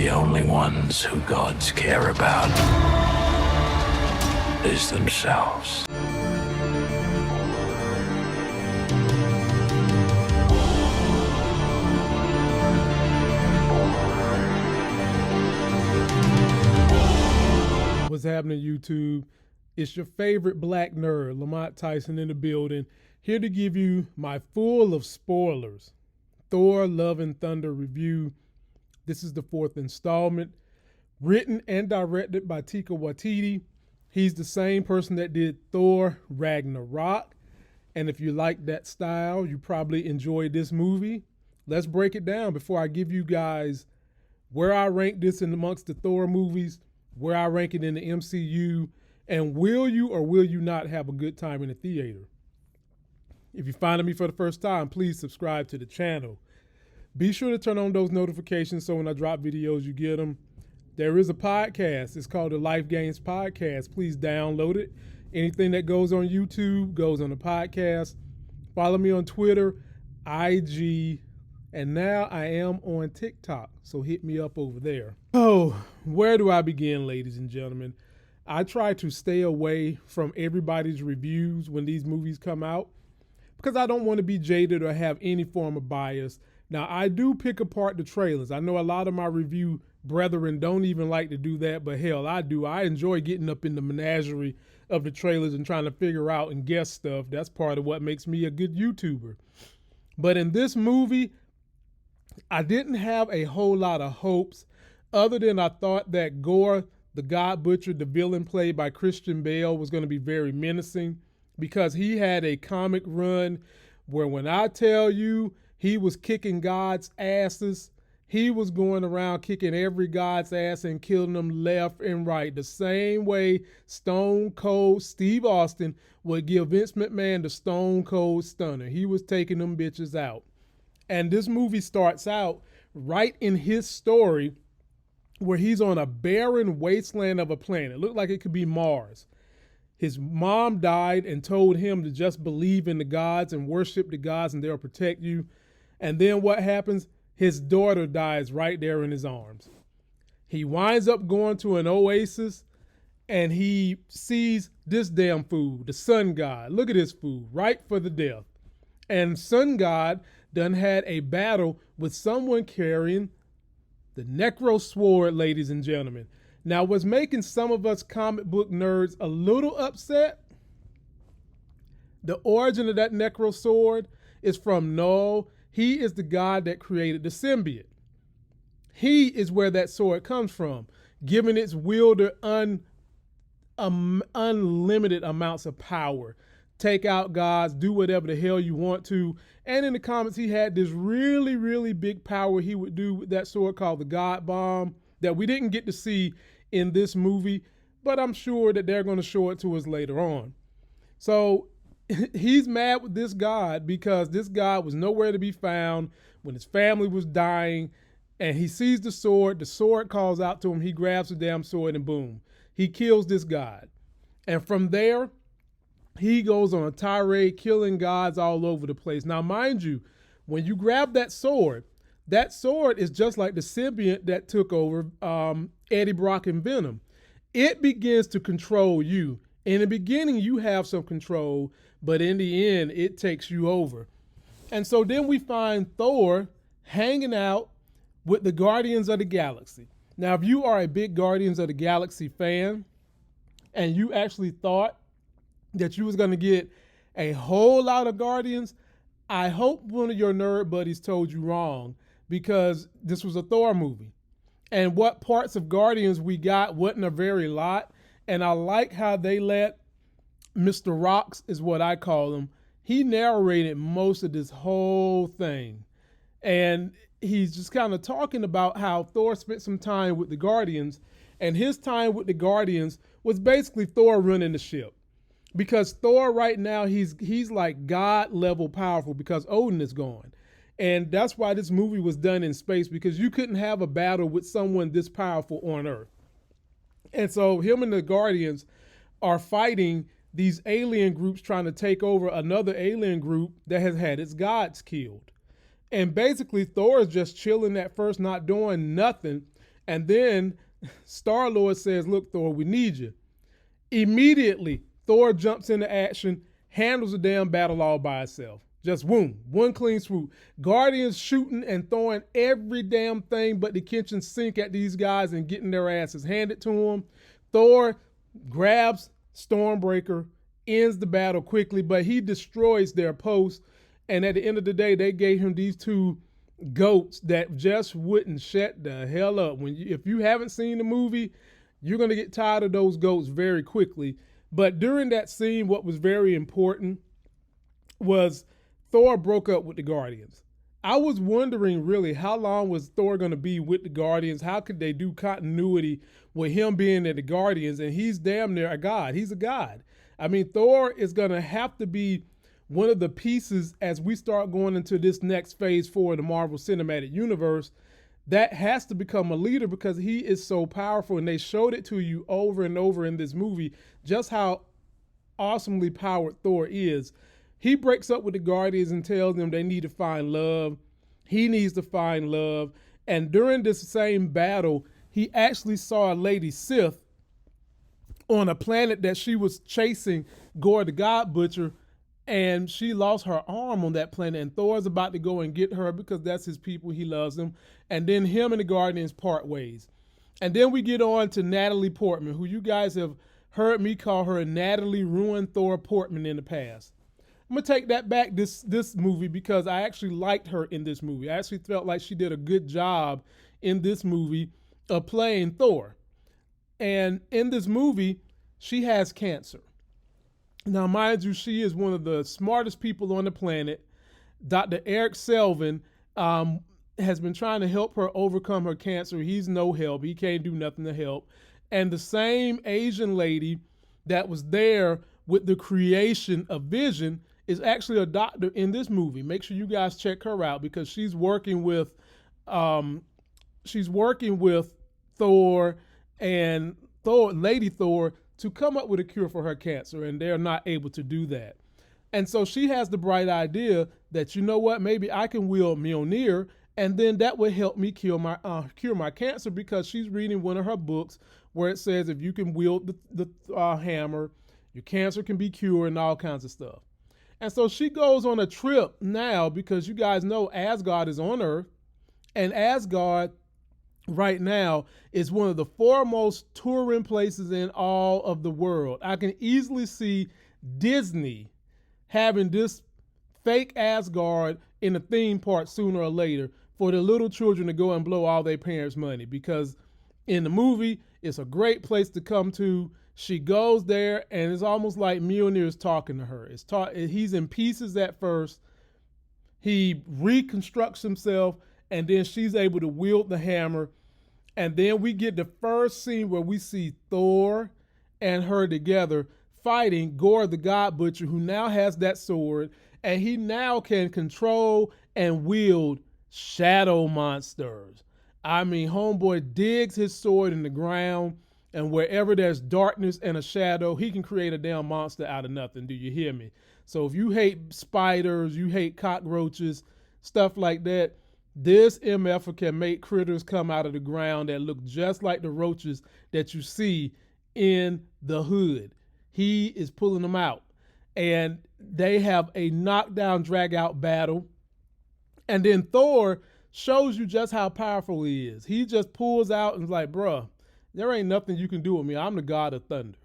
The only ones who gods care about is themselves. What's happening, YouTube? It's your favorite black nerd, Lamont Tyson, in the building, here to give you my full of spoilers Thor Love and Thunder review. This is the 4th installment, written and directed by Taika Waititi. He's the same person that did Thor Ragnarok. And if you like that style, you probably enjoyed this movie. Let's break it down before I give you guys where I rank this in amongst the Thor movies, where I rank it in the MCU, and will you or will you not have a good time in the theater? If you're finding me for the first time, please subscribe to the channel. Be sure to turn on those notifications so when I drop videos, you get them. There is a podcast. It's called the Life Gains Podcast. Please download it. Anything that goes on YouTube goes on the podcast. Follow me on Twitter, IG, and now I am on TikTok, so hit me up over there. Oh, where do I begin, ladies and gentlemen? I try to stay away from everybody's reviews when these movies come out because I don't want to be jaded or have any form of bias. Now, I do pick apart the trailers. I know a lot of my review brethren don't even like to do that, but hell, I do. I enjoy getting up in the menagerie of the trailers and trying to figure out and guess stuff. That's part of what makes me a good YouTuber. But in this movie, I didn't have a whole lot of hopes other than I thought that Gorr the God Butcher, the villain played by Christian Bale, was going to be very menacing because he had a comic run where when I tell you he was kicking God's asses, he was going around kicking every God's ass and killing them left and right. The same way Stone Cold Steve Austin would give Vince McMahon the Stone Cold Stunner. He was taking them bitches out. And this movie starts out right in his story where he's on a barren wasteland of a planet. It looked like it could be Mars. His mom died and told him to just believe in the gods and worship the gods and they'll protect you. And then what happens? His daughter dies right there in his arms. He winds up going to an oasis and he sees this damn fool, the sun god. Look at this fool, right for the death. And sun god done had a battle with someone carrying the Necro Sword, ladies and gentlemen. Now, what's making some of us comic book nerds a little upset, the origin of that Necro Sword is from Null. He is the god that created the symbiote. He is where that sword comes from, giving its wielder unlimited amounts of power. Take out gods, do whatever the hell you want to. And in the comics, he had this really, really big power he would do with that sword called the God Bomb that we didn't get to see in this movie, but I'm sure that they're going to show it to us later on. So he's mad with this god because this god was nowhere to be found when his family was dying, and he sees the sword calls out to him, he grabs the damn sword, and boom, he kills this god. And from there, he goes on a tirade, killing gods all over the place. Now, mind you, when you grab that sword is just like the symbiote that took over Eddie Brock and Venom. It begins to control you. In the beginning, you have some control, but in the end, it takes you over. And so then we find Thor hanging out with the Guardians of the Galaxy. Now, if you are a big Guardians of the Galaxy fan, and you actually thought that you was going to get a whole lot of Guardians, I hope one of your nerd buddies told you wrong, because this was a Thor movie. And what parts of Guardians we got wasn't a very lot. And I like how they let Mr. Rocks, is what I call him, he narrated most of this whole thing. And he's just kind of talking about how Thor spent some time with the Guardians, and his time with the Guardians was basically Thor running the ship. Because Thor right now, he's like God level powerful because Odin is gone. And that's why this movie was done in space, because you couldn't have a battle with someone this powerful on Earth. And so him and the Guardians are fighting these alien groups trying to take over another alien group that has had its gods killed. And basically Thor is just chilling at first, not doing nothing. And then Star-Lord says, look, Thor, we need you. Immediately, Thor jumps into action, handles the damn battle all by itself. Just boom, one clean swoop. Guardians shooting and throwing every damn thing but the kitchen sink at these guys and getting their asses handed to them. Thor grabs Stormbreaker, ends the battle quickly, but he destroys their post. And at the end of the day, they gave him these two goats that just wouldn't shut the hell up. If you haven't seen the movie, you're going to get tired of those goats very quickly. But during that scene, what was very important was Thor broke up with the Guardians. I was wondering really how long was Thor going to be with the Guardians? How could they do continuity with him being at the Guardians? And he's damn near a god. He's a god. I mean, Thor is going to have to be one of the pieces as we start going into this next phase 4 of the Marvel Cinematic Universe that has to become a leader because he is so powerful. And they showed it to you over and over in this movie, just how awesomely powered Thor is. He breaks up with the Guardians and tells them they need to find love. He needs to find love. And during this same battle, he actually saw a lady Sith on a planet that she was chasing, Gorr the God Butcher, and she lost her arm on that planet. And Thor's about to go and get her because that's his people. He loves them. And then him and the Guardians part ways. And then we get on to Natalie Portman, who you guys have heard me call her Natalie Ruined Thor Portman in the past. I'm going to take that back this movie because I actually liked her in this movie. I actually felt like she did a good job in this movie of playing Thor. And in this movie, she has cancer. Now, mind you, she is one of the smartest people on the planet. Dr. Eric Selvin has been trying to help her overcome her cancer. He's no help. He can't do nothing to help. And the same Asian lady that was there with the creation of Vision is actually a doctor in this movie. Make sure you guys check her out because she's working with Thor and Lady Thor to come up with a cure for her cancer, and they're not able to do that. And so she has the bright idea that, you know what, maybe I can wield Mjolnir, and then that would help me cure my cancer, because she's reading one of her books where it says if you can wield the hammer, your cancer can be cured and all kinds of stuff. And so she goes on a trip now because you guys know Asgard is on Earth, and Asgard right now is one of the foremost touring places in all of the world. I can easily see Disney having this fake Asgard in a theme park sooner or later for the little children to go and blow all their parents' money, because in the movie, it's a great place to come to. She goes there, and it's almost like Mjolnir is talking to her. He's in pieces at first. He reconstructs himself, and then she's able to wield the hammer. And then we get the first scene where we see Thor and her together fighting Gorr the God Butcher, who now has that sword, and he now can control and wield shadow monsters. I mean, homeboy digs his sword in the ground, and wherever there's darkness and a shadow, he can create a damn monster out of nothing. Do you hear me? So if you hate spiders, you hate cockroaches, stuff like that, this MF can make critters come out of the ground that look just like the roaches that you see in the hood. He is pulling them out. And they have a knockdown, drag out battle. And then Thor shows you just how powerful he is. He just pulls out and is like, bruh, there ain't nothing you can do with me. I'm the god of thunder.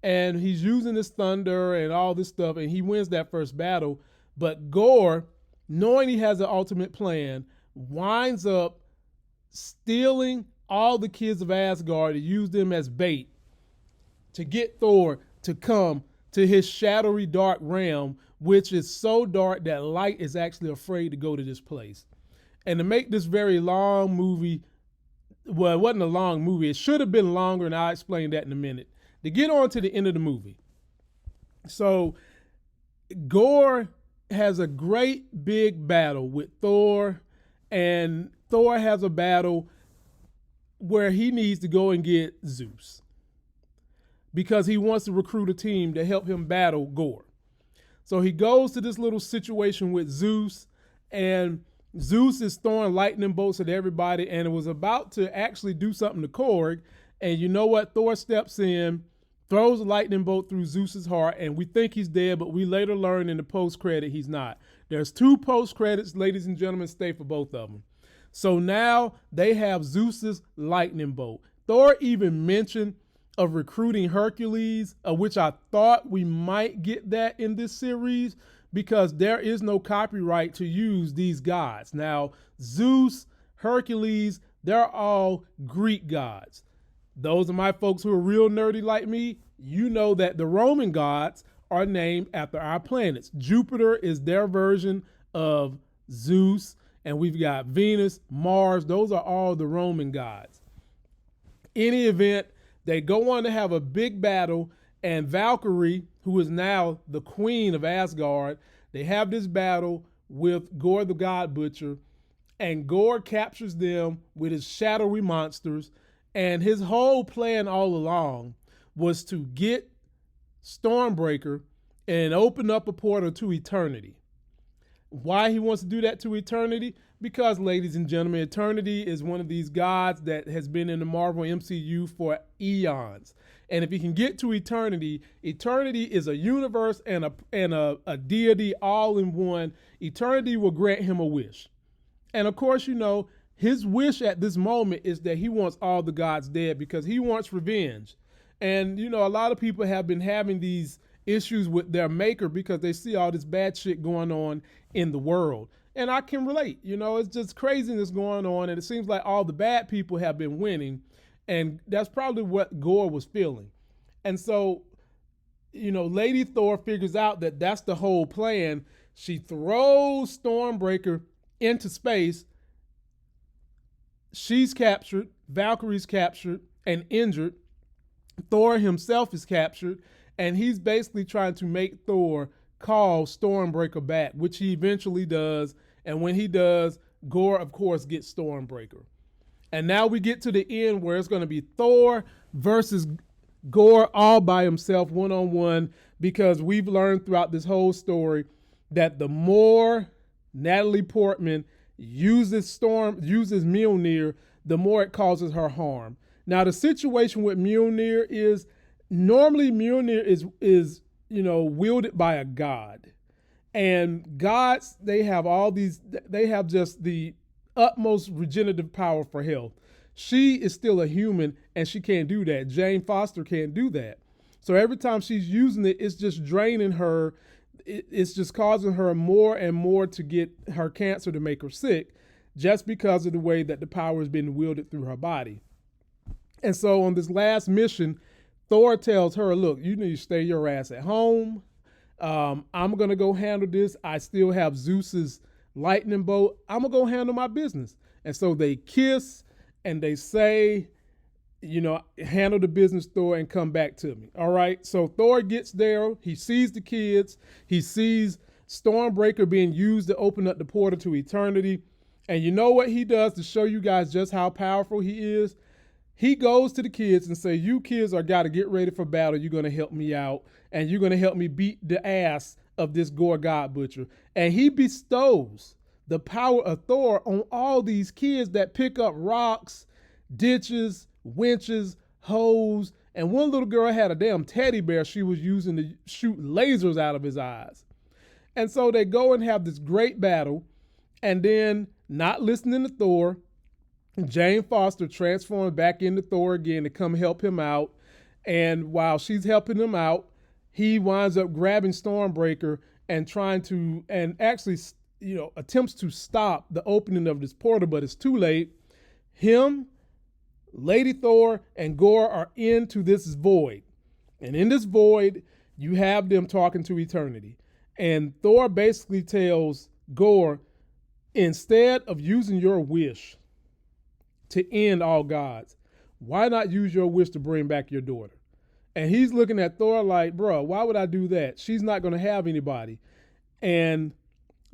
And he's using this thunder and all this stuff, and he wins that first battle. But Gorr, knowing he has an ultimate plan, winds up stealing all the kids of Asgard to use them as bait to get Thor to come to his shadowy dark realm, which is so dark that light is actually afraid to go to this place. And to make this very long movie, well, it wasn't a long movie. It should have been longer, and I'll explain that in a minute. To get on to the end of the movie. So Gorr has a great big battle with Thor, and Thor has a battle where he needs to go and get Zeus because he wants to recruit a team to help him battle Gorr. So he goes to this little situation with Zeus, and Zeus is throwing lightning bolts at everybody, and it was about to actually do something to Korg. And you know what? Thor steps in, throws a lightning bolt through Zeus's heart, and we think he's dead, but we later learn in the post-credit he's not. There's 2 post-credits, ladies and gentlemen. Stay for both of them. So now they have Zeus's lightning bolt. Thor even mentioned of recruiting Hercules, of which I thought we might get that in this series because there is no copyright to use these gods. Now, Zeus, Hercules, they're all Greek gods. Those are my folks who are real nerdy like me. You know that the Roman gods are named after our planets. Jupiter is their version of Zeus, and we've got Venus, Mars. Those are all the Roman gods. Any event, they go on to have a big battle, and Valkyrie, who is now the queen of Asgard, they have this battle with Gorr the God Butcher, and Gorr captures them with his shadowy monsters, and his whole plan all along was to get Stormbreaker and open up a portal to eternity. Why he wants to do that to eternity? Because, ladies and gentlemen, eternity is one of these gods that has been in the Marvel MCU for eons. And if he can get to eternity, eternity is a universe and a deity all in one. Eternity will grant him a wish. And of course, you know, his wish at this moment is that he wants all the gods dead because he wants revenge. And, you know, a lot of people have been having these issues with their maker because they see all this bad shit going on in the world. And I can relate, you know, it's just craziness going on. And it seems like all the bad people have been winning. And that's probably what Gorr was feeling. And so, you know, Lady Thor figures out that that's the whole plan. She throws Stormbreaker into space. She's captured, Valkyrie's captured and injured. Thor himself is captured, and he's basically trying to make Thor call Stormbreaker back, which he eventually does. And when he does, Gorr, of course, gets Stormbreaker. And now we get to the end where it's going to be Thor versus Gorr all by himself, one-on-one, because we've learned throughout this whole story that the more Natalie Portman uses Mjolnir, the more it causes her harm. Now, the situation with Mjolnir is normally Mjolnir is you know, wielded by a god. And gods, they have just the utmost regenerative power for health. She is still a human and she can't do that. Jane Foster can't do that. So every time she's using it, it's just draining her. It's just causing her more and more to get her cancer to make her sick just because of the way that the power has been wielded through her body. And so on this last mission, Thor tells her, look, you need to stay your ass at home. I'm going to go handle this. I still have Zeus's lightning bolt. I'm going to go handle my business. And so they kiss and they say, you know, handle the business, Thor, and come back to me. All right. So Thor gets there. He sees the kids. He sees Stormbreaker being used to open up the portal to eternity. And you know what he does to show you guys just how powerful he is? He goes to the kids and say, you kids are got to get ready for battle. You're going to help me out. And you're going to help me beat the ass of this Gorr God Butcher. And he bestows the power of Thor on all these kids that pick up rocks, ditches, winches, hoes, and one little girl had a damn teddy bear she was using to shoot lasers out of his eyes. And so they go and have this great battle, and then, not listening to Thor, Jane Foster transforms back into Thor again to come help him out. And while she's helping him out, he winds up grabbing Stormbreaker and actually, you know, attempts to stop the opening of this portal, but it's too late. Him, Lady Thor, and Gorr are into this void. And in this void, you have them talking to eternity. And Thor basically tells Gorr, instead of using your wish to end all gods, why not use your wish to bring back your daughter? And he's looking at Thor like, bro, why would I do that? She's not going to have anybody. And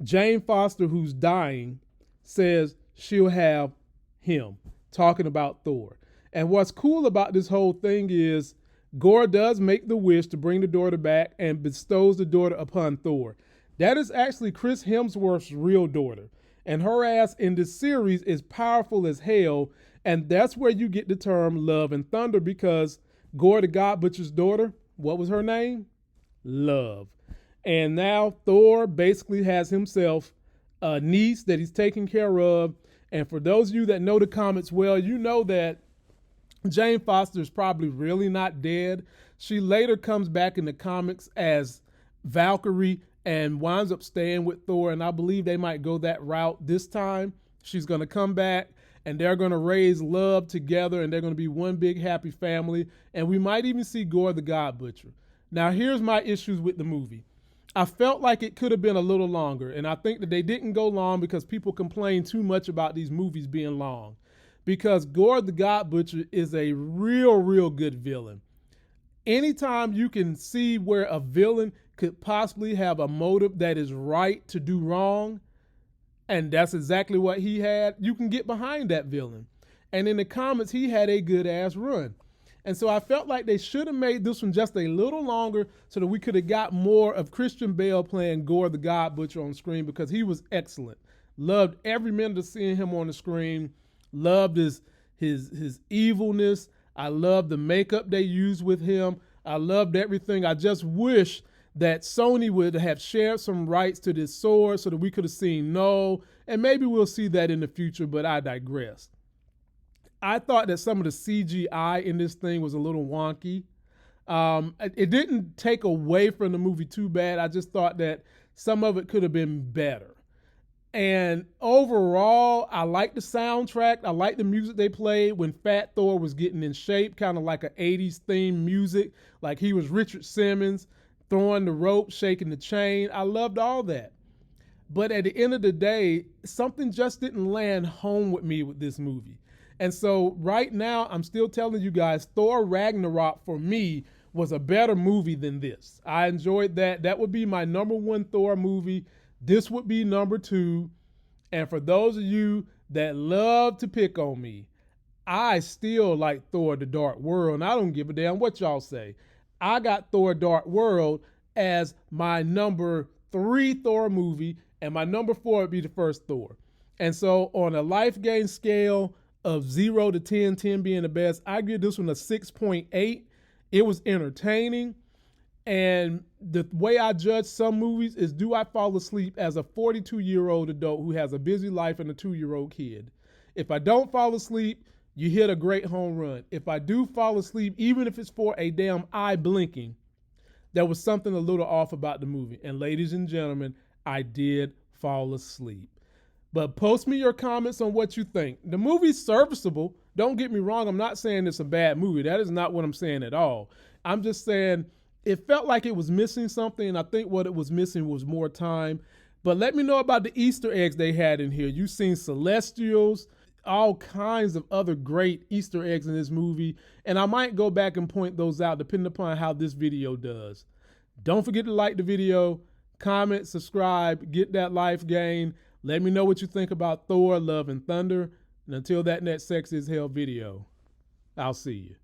Jane Foster, who's dying, says she'll have him, talking about Thor. And what's cool about this whole thing is Gorr does make the wish to bring the daughter back and bestows the daughter upon Thor. That is actually Chris Hemsworth's real daughter. And her ass in this series is powerful as hell. And that's where you get the term Love and Thunder, because Gorr the God Butcher's daughter, what was her name? Love. And now Thor basically has himself a niece that he's taking care of. And for those of you that know the comics well, you know that Jane Foster is probably really not dead. She later comes back in the comics as Valkyrie and winds up staying with Thor. And I believe they might go that route this time. She's going to come back and they're going to raise love together and they're going to be one big happy family. And we might even see Gorr the God Butcher. Now, here's my issues with the movie. I felt like it could have been a little longer. And I think that they didn't go long because people complain too much about these movies being long. Because Gorr the God Butcher is a real good villain. Anytime you can see where a villain could possibly have a motive that is right to do wrong, and that's exactly what he had, you can get behind that villain. And in the comics, he had a good ass run. And so I felt like they should have made this one just a little longer so that we could have got more of Christian Bale playing Gorr the God Butcher on screen, because he was excellent. Loved every minute of seeing him on the screen. Loved his evilness. I loved the makeup they used with him. I loved everything. I just wish that Sony would have shared some rights to this sword so that we could have seen No, and maybe we'll see that in the future, but I digress. I thought that some of the CGI in this thing was a little wonky. It didn't take away from the movie too bad. I just thought that some of it could have been better. And overall, I like the soundtrack. I like the music they played when Fat Thor was getting in shape, kind of like an 80s theme music, like he was Richard Simmons, throwing the rope, shaking the chain. I loved all that. But at the end of the day, something just didn't land home with me with this movie. And so right now, I'm still telling you guys, Thor Ragnarok for me was a better movie than this. I enjoyed that. That would be my number one Thor movie. This would be number two. And for those of you that love to pick on me, I still like Thor the Dark World, and I don't give a damn what y'all say. I got Thor Dark World as my number 3 Thor movie, and my number 4 would be the first Thor. And so on a life gain scale of 0 to 10, 10 being the best, I give this one a 6.8. It was entertaining. And the way I judge some movies is, do I fall asleep as a 42-year-old adult who has a busy life and a 2-year-old kid? If I don't fall asleep, you hit a great home run. If I do fall asleep, even if it's for a damn eye blinking, there was something a little off about the movie. And ladies and gentlemen, I did fall asleep. But post me your comments on what you think. The movie's serviceable. Don't get me wrong. I'm not saying it's a bad movie. That is not what I'm saying at all. I'm just saying it felt like it was missing something, and I think what it was missing was more time. But let me know about the Easter eggs they had in here. You've seen Celestials, all kinds of other great Easter eggs in this movie, and I might go back and point those out depending upon how this video does. Don't forget to like the video, comment, subscribe, get that life gain. Let me know what you think about Thor, Love, and Thunder. And until that next Sex is Hell video, I'll see you.